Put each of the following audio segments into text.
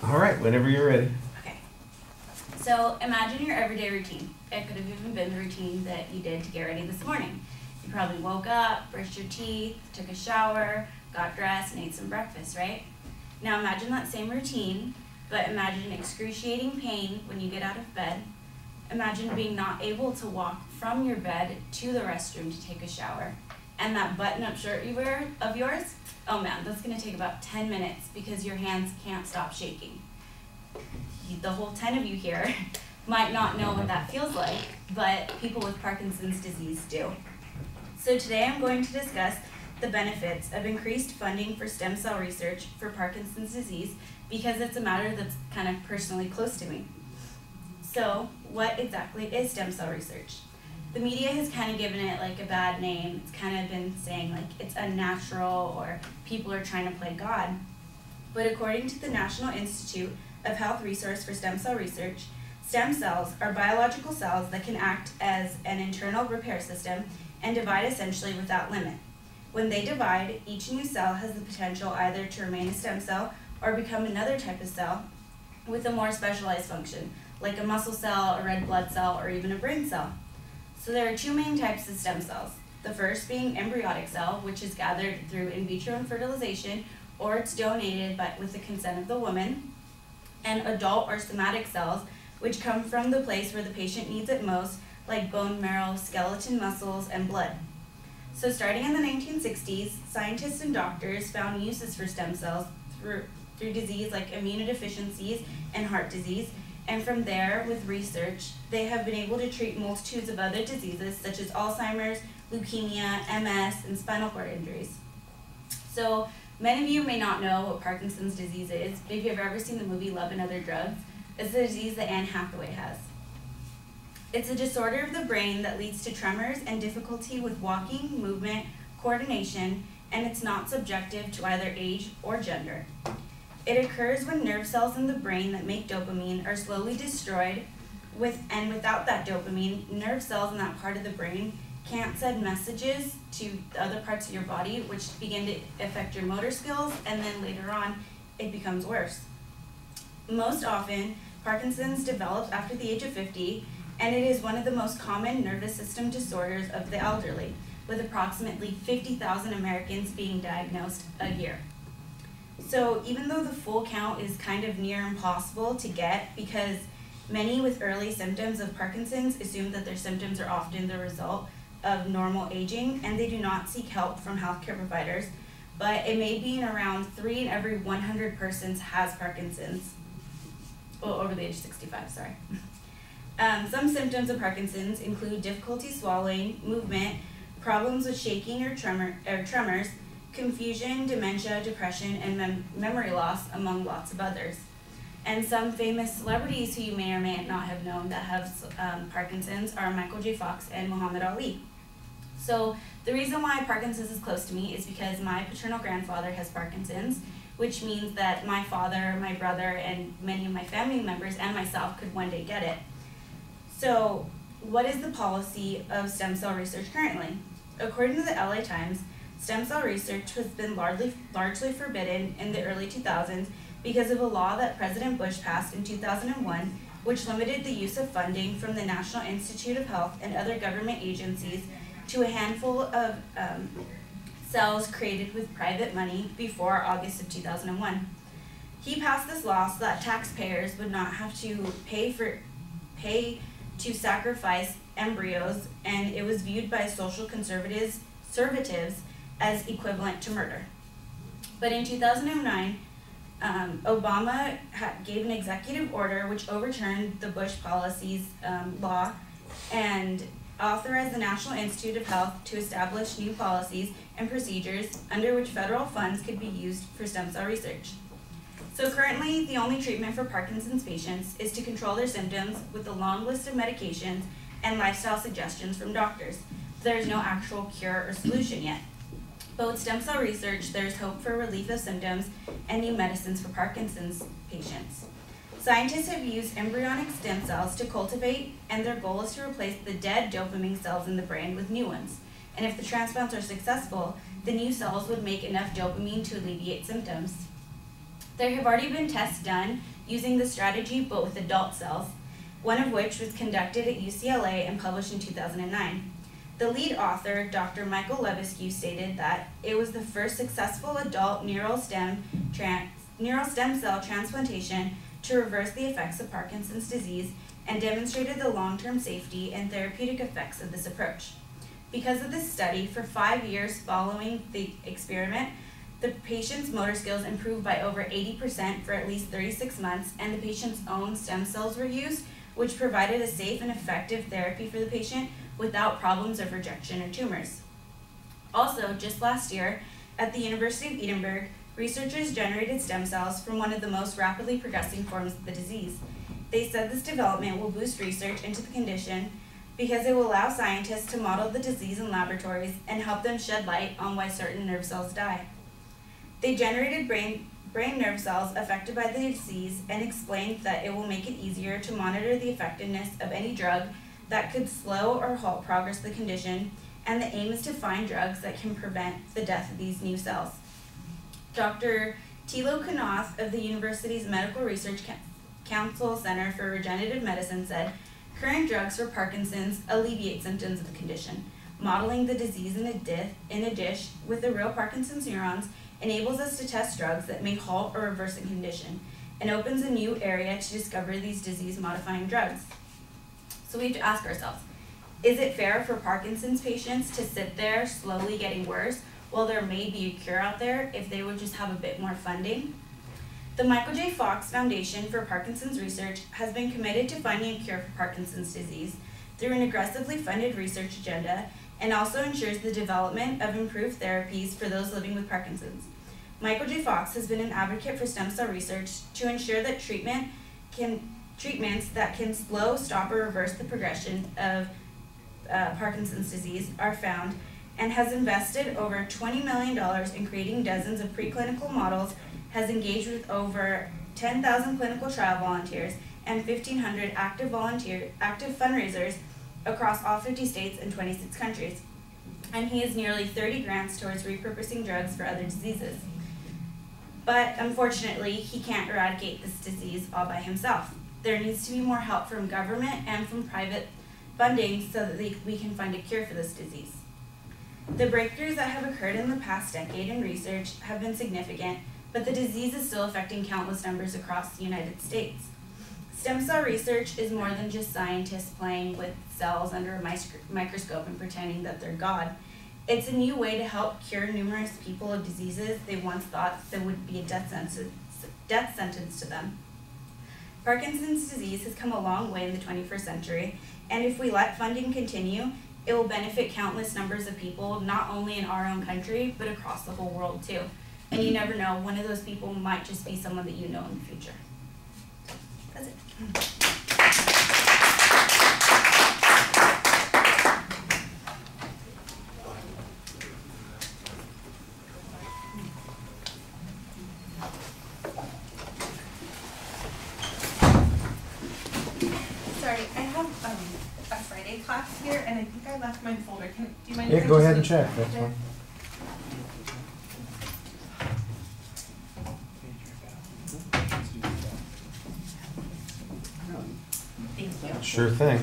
All right, whenever you're ready. Okay. So imagine your everyday routine. It could have even been the routine that you did to get ready this morning. You probably woke up, brushed your teeth, took a shower, got dressed, and ate some breakfast, right? Now imagine that same routine, but imagine excruciating pain when you get out of bed. Imagine being not able to walk from your bed to the restroom to take a shower. And that button-up shirt you wear of yours, oh man, that's gonna take about 10 minutes because your hands can't stop shaking. The whole 10 of you here might not know what that feels like, but people with Parkinson's disease do. So today I'm going to discuss the benefits of increased funding for stem cell research for Parkinson's disease because it's a matter that's kind of personally close to me. So what exactly is stem cell research? The media has kind of given it like a bad name. It's kind of been saying like it's unnatural or people are trying to play God. But according to the National Institute of Health Resource for Stem Cell Research, stem cells are biological cells that can act as an internal repair system and divide essentially without limit. When they divide, each new cell has the potential either to remain a stem cell or become another type of cell with a more specialized function, like a muscle cell, a red blood cell, or even a brain cell. So there are two main types of stem cells. The first being embryonic cell, which is gathered through in vitro fertilization, or it's donated with the consent of the woman, and adult or somatic cells, which come from the place where the patient needs it most, like bone marrow, skeleton muscles, and blood. So starting in the 1960s, scientists and doctors found uses for stem cells through disease like immunodeficiencies and heart disease, and from there, with research, they have been able to treat multitudes of other diseases such as Alzheimer's, leukemia, MS, and spinal cord injuries. So many of you may not know what Parkinson's disease is, but if you've ever seen the movie Love and Other Drugs, it's the disease that Anne Hathaway has. It's a disorder of the brain that leads to tremors and difficulty with walking, movement, coordination, and it's not subjective to either age or gender. It occurs when nerve cells in the brain that make dopamine are slowly destroyed, and without that dopamine, nerve cells in that part of the brain can't send messages to the other parts of your body, which begin to affect your motor skills, and then later on, it becomes worse. Most often, Parkinson's develops after the age of 50, and it is one of the most common nervous system disorders of the elderly, with approximately 50,000 Americans being diagnosed a year. So even though the full count is kind of near impossible to get because many with early symptoms of Parkinson's assume that their symptoms are often the result of normal aging and they do not seek help from healthcare providers, but it may be in around 3 in every 100 persons has Parkinson's, over the age of 65, sorry. Some symptoms of Parkinson's include difficulty swallowing, movement, problems with shaking or tremors, confusion, dementia, depression, and memory loss, among lots of others. And some famous celebrities who you may or may not have known that have Parkinson's are Michael J. Fox and Muhammad Ali. So the reason why Parkinson's is close to me is because my paternal grandfather has Parkinson's, which means that my father, my brother, and many of my family members and myself could one day get it. So what is the policy of stem cell research currently? According to the LA Times, stem cell research has been largely forbidden in the early 2000s because of a law that President Bush passed in 2001, which limited the use of funding from the National Institute of Health and other government agencies to a handful of cells created with private money before August of 2001. He passed this law so that taxpayers would not have to pay to sacrifice embryos, and it was viewed by social conservatives as equivalent to murder. But in 2009, Obama gave an executive order which overturned the Bush policies law and authorized the National Institute of Health to establish new policies and procedures under which federal funds could be used for stem cell research. So currently, the only treatment for Parkinson's patients is to control their symptoms with a long list of medications and lifestyle suggestions from doctors. There is no actual cure or solution yet. But with stem cell research, there's hope for relief of symptoms and new medicines for Parkinson's patients. Scientists have used embryonic stem cells to cultivate, and their goal is to replace the dead dopamine cells in the brain with new ones. And if the transplants are successful, the new cells would make enough dopamine to alleviate symptoms. There have already been tests done using the strategy but with adult cells, one of which was conducted at UCLA and published in 2009. The lead author, Dr. Michael Levesque, stated that it was the first successful adult neural stem cell transplantation to reverse the effects of Parkinson's disease and demonstrated the long-term safety and therapeutic effects of this approach. Because of this study, for 5 years following the experiment, the patient's motor skills improved by over 80% for at least 36 months, and the patient's own stem cells were used, which provided a safe and effective therapy for the patient without problems of rejection or tumors. Also, just last year, at the University of Edinburgh, researchers generated stem cells from one of the most rapidly progressing forms of the disease. They said this development will boost research into the condition because it will allow scientists to model the disease in laboratories and help them shed light on why certain nerve cells die. They generated brain nerve cells affected by the disease and explained that it will make it easier to monitor the effectiveness of any drug that could slow or halt progress of the condition, and the aim is to find drugs that can prevent the death of these new cells. Dr. Thilo Knoth of the university's Medical Research Council Center for Regenerative Medicine said, "Current drugs for Parkinson's alleviate symptoms of the condition. Modeling the disease in a dish with the real Parkinson's neurons enables us to test drugs that may halt or reverse the condition and opens a new area to discover these disease-modifying drugs." So we have to ask ourselves, is it fair for Parkinson's patients to sit there slowly getting worse while there may be a cure out there if they would just have a bit more funding? The Michael J. Fox Foundation for Parkinson's Research has been committed to finding a cure for Parkinson's disease through an aggressively funded research agenda and also ensures the development of improved therapies for those living with Parkinson's. Michael J. Fox has been an advocate for stem cell research to ensure that treatments that can slow, stop, or reverse the progression of Parkinson's disease are found, and has invested over $20 million in creating dozens of preclinical models, has engaged with over 10,000 clinical trial volunteers and 1,500 active fundraisers across all 50 states and 26 countries. And he has nearly 30 grants towards repurposing drugs for other diseases. But unfortunately, he can't eradicate this disease all by himself. There needs to be more help from government and from private funding so that we can find a cure for this disease. The breakthroughs that have occurred in the past decade in research have been significant, but the disease is still affecting countless numbers across the United States. Stem cell research is more than just scientists playing with cells under a microscope and pretending that they're God. It's a new way to help cure numerous people of diseases they once thought that would be a death sentence to them. Parkinson's disease has come a long way in the 21st century, and if we let funding continue, it will benefit countless numbers of people, not only in our own country, but across the whole world too. And you never know, one of those people might just be someone that you know in the future. That's it. Sorry, I have a Friday class here, and I think I left my folder. Do you mind? Yeah, go ahead and check. That's fine. Thank you. Sure thing.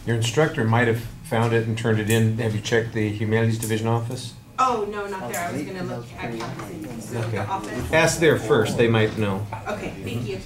Your instructor might have found it and turned it in. Have you checked the Humanities Division office? Oh, no, not there. I was going to look at Parkinson's Okay. office. Ask there first. They might know. Okay, thank you.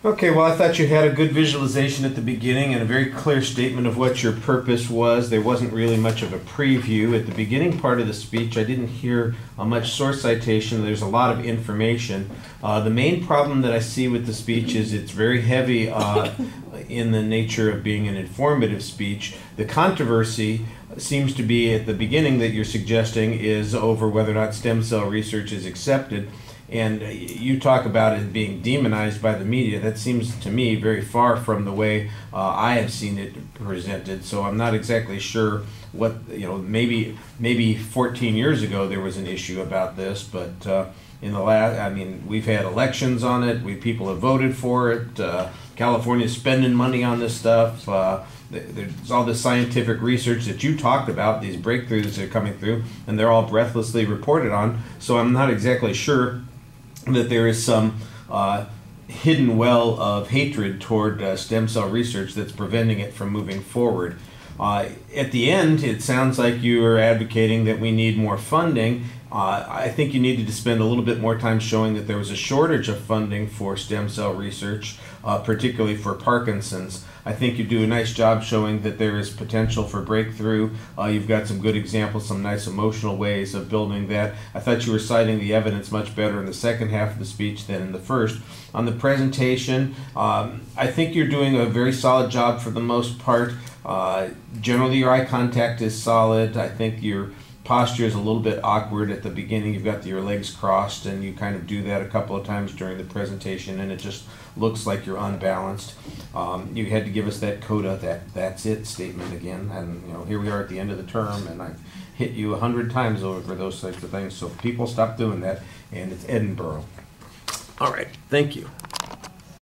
Okay, well, I thought you had a good visualization at the beginning and a very clear statement of what your purpose was. There wasn't really much of a preview. At the beginning part of the speech, I didn't hear much source citation. There's a lot of information. The main problem that I see with the speech is it's very heavy in the nature of being an informative speech. The controversy seems to be at the beginning that you're suggesting is over whether or not stem cell research is accepted. And you talk about it being demonized by the media. That seems to me very far from the way I have seen it presented. So I'm not exactly sure what, maybe 14 years ago there was an issue about this, but in the last, I mean, we've had elections on it. People have voted for it. California's spending money on this stuff. There's all this scientific research that you talked about, these breakthroughs that are coming through, and they're all breathlessly reported on. So I'm not exactly sure that there is some hidden well of hatred toward stem cell research that's preventing it from moving forward. At the end, it sounds like you are advocating that we need more funding. I think you needed to spend a little bit more time showing that there was a shortage of funding for stem cell research, particularly for Parkinson's. I think you do a nice job showing that there is potential for breakthrough. You've got some good examples, some nice emotional ways of building that. I thought you were citing the evidence much better in the second half of the speech than in the first. On the presentation, I think you're doing a very solid job for the most part. Generally, your eye contact is solid. I think your posture is a little bit awkward at the beginning. You've got your legs crossed, and you kind of do that a couple of times during the presentation, and it just looks like you're unbalanced. You had to give us that coda, that's it statement again, and here we are at the end of the term, and I've hit you 100 times over for those types of things, so people stop doing that, and it's Edinburgh. All right, thank you.